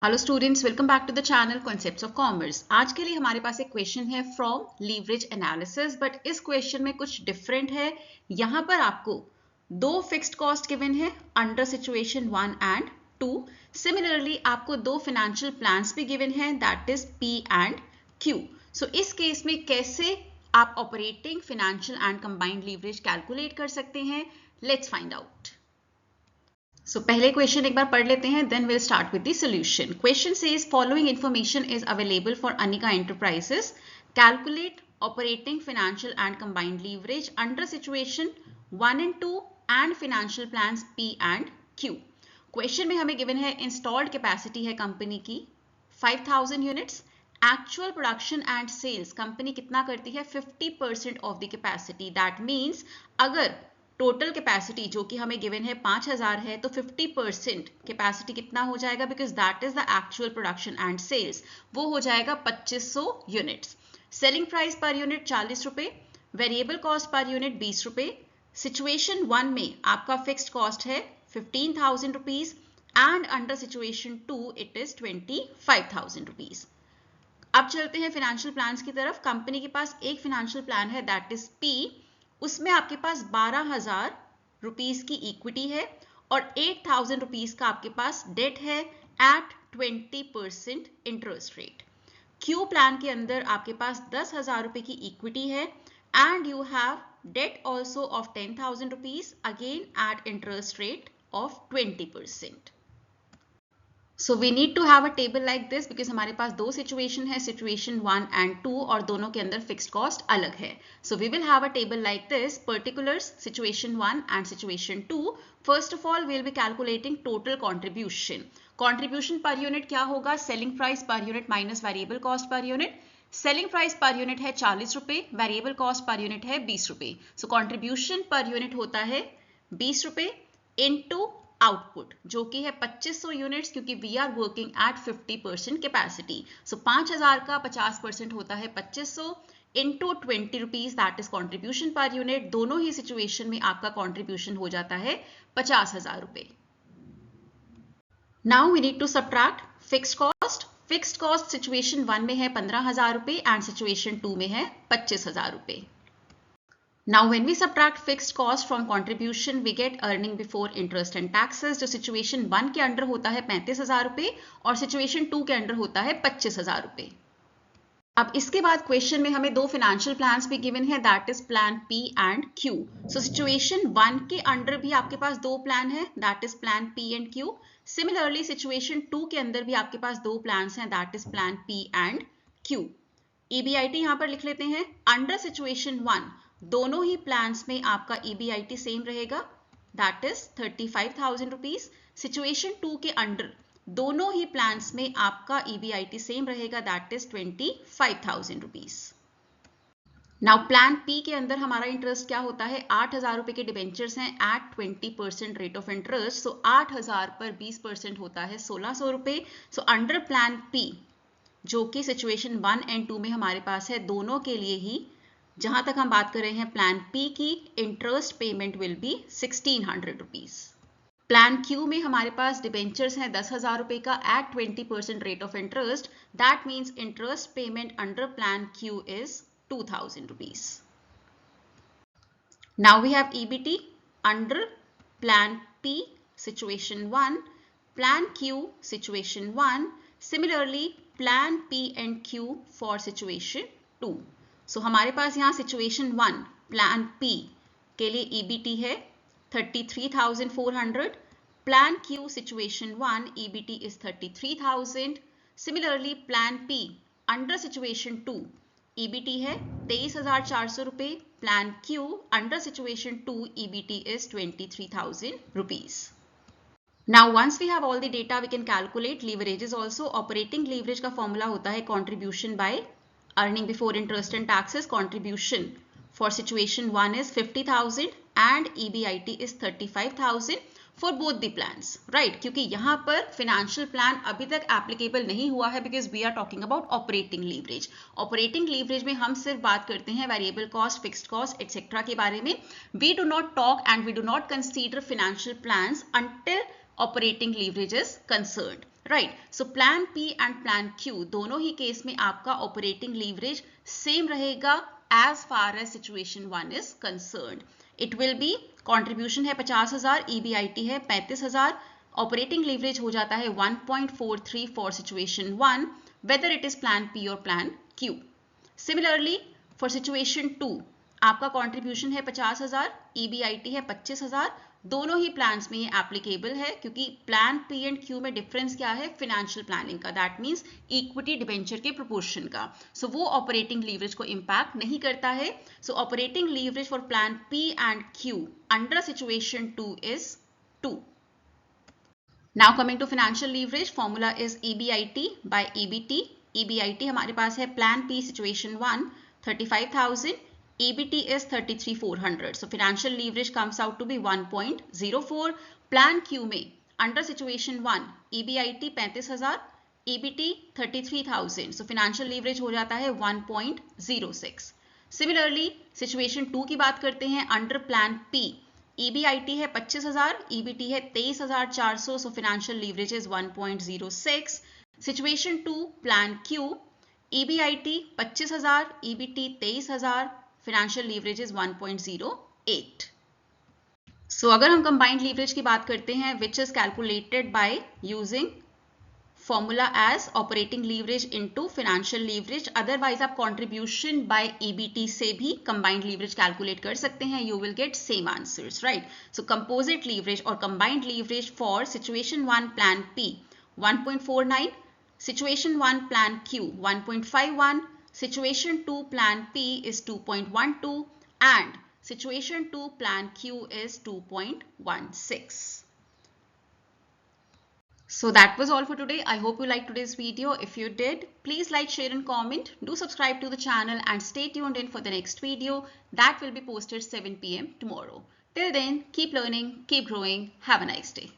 Hello students, welcome back to the channel concepts of commerce. आज के लिए हमारे पास एक क्वेश्चन है फ्रॉम लीवरेज एनालिसिस, बट इस क्वेश्चन में कुछ डिफरेंट है। यहाँ पर आपको दो फिक्स्ड कॉस्ट गिवन है अंडर सिचुएशन 1 एंड 2। सिमिलरली आपको दो फाइनेंशियल प्लान्स भी गिवन है, that is P and Q. So इस केस में कैसे आप operating, financial and combined leverage calculate कर सकते हैं, लेट्स फाइंड आउट। सो पहले क्वेश्चन एक बार पढ़ लेते हैं, then will start with the solution. Question says following information is available for Anika Enterprises, calculate operating, financial and combined leverage under situation 1 and 2 and financial plans P and Q. Question में हमें given है installed capacity है company की 5000 units, actual production and sales company कितना करती है 50% of the capacity. That means अगर total capacity जो कि हमें गिवन है 5000 है, तो 50% कैपेसिटी कितना हो जाएगा, because that is the actual production and sales, वो हो जाएगा 2500 units. Selling price per unit 40 रुपए, वेरिएबल कॉस्ट पर यूनिट 20 रुपए। सिचुएशन 1 में आपका फिक्स्ड कॉस्ट है 15,000 rupees and under situation 2 it is 25,000 rupees. अब चलते हैं फाइनेंशियल प्लान्स की तरफ। कंपनी के पास एक फाइनेंशियल प्लान है दैट इज पी, उसमें आपके पास 12,000 रुपीज की इक्विटी है और 8,000 रुपीज का आपके पास डेट है at 20% interest rate. Q plan के अंदर आपके पास 10,000 रुपए की इक्विटी है and you have debt also of 10,000 rupees again at interest rate of 20%। So we need to have a table like this, because हमारे पास दो सिचुएशन है, सिचुएशन 1 एंड 2, और दोनों के अंदर फिक्स्ड कॉस्ट अलग है। So we will have a table like this, particulars situation 1 and situation 2। First of all we will be calculating total contribution. Contribution per unit क्या होगा, selling price per unit minus variable cost per unit. Selling price per unit है 40 रुपए, variable cost per unit है 20 रुपए। सो contribution per unit होता है 20 रुपए into output जो कि है 2500 यूनिट्स, क्योंकि we are working at 50% capacity. So 5000 का 50% होता है 2500 into 20 rupees, that is contribution per unit. दोनों ही सिचुएशन में आपका कॉन्ट्रीब्यूशन हो जाता है 50,000 रुपए। Now we need to subtract fixed cost. Fixed cost situation 1 में है 15,000 रुपए एंड सिचुएशन 2 में है 25,000 रुपए। Now when we subtract fixed cost from contribution we get earning before interest and taxes, जो सिचुएशन 1 के अंडर होता है 35,000 रुपए और सिचुएशन 2 के अंडर होता है 25,000 रुपए। अब इसके बाद क्वेश्चन में हमें दो फाइनेंशियल प्लान्स भी गिवन है, that is plan P and Q. So situation 1 के अंडर भी आपके पास दो प्लान है, that is plan P and Q. Similarly situation 2 के अंदर भी आपके पास दो प्लान्स हैं, that is plan P and Q. EBIT यहां पर लिख लेते हैं। अंडर सिचुएशन 1 दोनों ही प्लान्स में आपका ईबीआईटी सेम रहेगा, दैट इज 35,000 रुपीज। सिचुएशन 2 के अंडर दोनों ही प्लान्स में आपका ईबीआईटी सेम रहेगा, that is 25,000 rupees. Now plan P के अंदर हमारा इंटरेस्ट क्या होता है, 8,000 रुपए के डिबेंचर्स हैं एट 20% रेट ऑफ इंटरेस्ट। सो 8,000 पर 20% होता है 1,600 रुपए। सो अंडर प्लान पी जो कि सिचुएशन 1 एंड 2 में हमारे पास है, दोनों के लिए ही जहां तक हम बात कर रहे हैं प्लान पी की, interest payment will be 1,600 rupees. Plan Q में हमारे पास डिबेंचर्स हैं 10,000 रुपए का at 20% rate of interest, that means interest payment under plan Q is 2,000 rupees. Now we have EBT under plan P situation 1, plan Q situation 1, similarly plan P and Q for situation 2। सो हमारे पास यहाँ situation 1 plan P के लिए EBT है 33,400, plan Q situation 1 EBT is 33,000। Similarly plan P under situation 2 EBT है 23,400 रुपए, plan Q under situation 2 EBT is 23,000 rupees. Now once we have all the data we can calculate leverages also. Operating leverage का formula होता है contribution by earning before interest and taxes. Contribution for situation 1 is 50,000 and EBIT is 35,000 for both the plans, right? क्योंकि यहाँ पर financial plan अभी तक applicable नहीं हुआ है because we are talking about operating leverage. Operating leverage में हम सिर्फ बात करते हैं variable cost, fixed cost, etc. के बारे में. We do not talk and we do not consider financial plans until operating leverage is concerned, right. So plan P and plan Q दोनों ही केस में आपका ऑपरेटिंग लीवरेज सेम रहेगा as far as situation 1 is concerned. It will be contribution है 50,000, EBIT है 35,000, operating leverage हो जाता है 1.43 for situation 1 whether it is plan P और plan Q. Similarly for situation 2 आपका कॉन्ट्रीब्यूशन है 50,000, EBIT है 25,000, दोनों ही प्लान्स में ये एप्लीकेबल है क्योंकि प्लान पी एंड क्यू में डिफरेंस क्या है, फाइनेंशियल प्लानिंग का, दैट मीन्स इक्विटी डिबेंचर के प्रोपोर्शन का। सो वो ऑपरेटिंग लीवरेज को इंपैक्ट नहीं करता है। So operating leverage for plan P and Q under situation 2 is 2। Now coming to financial leverage, formula is EBIT by EBT। EBIT हमारे पास है plan P situation 1 35,000, EBT is 33,400. So financial leverage comes out to be 1.04. Plan Q में under situation 1 EBIT 35,000, EBT 33,000. So financial leverage हो जाता है 1.06. Similarly situation 2 की बात करते हैं under plan P. EBIT है 25,000, EBT है 23,400. So financial leverage is 1.06. Situation 2 plan Q. EBIT 25,000, EBT 23,000. Financial leverage is 1.08। So अगर हम कंबाइंड लीवरेज की बात करते हैं which is calculated by using formula as operating leverage into financial leverage, otherwise आप contribution by EBT से भी combined leverage calculate कर सकते हैं, you will get same answers, right. So composite leverage और combined leverage for situation 1 plan P 1.49, situation 1 plan Q 1.51, Situation 2 plan P is 2.12 and situation 2 plan Q is 2.16. So that was all for today. I hope you liked today's video. If you did, please like, share and comment. Do subscribe to the channel and stay tuned in for the next video that will be posted 7 PM tomorrow. Till then, keep learning, keep growing. Have a nice day.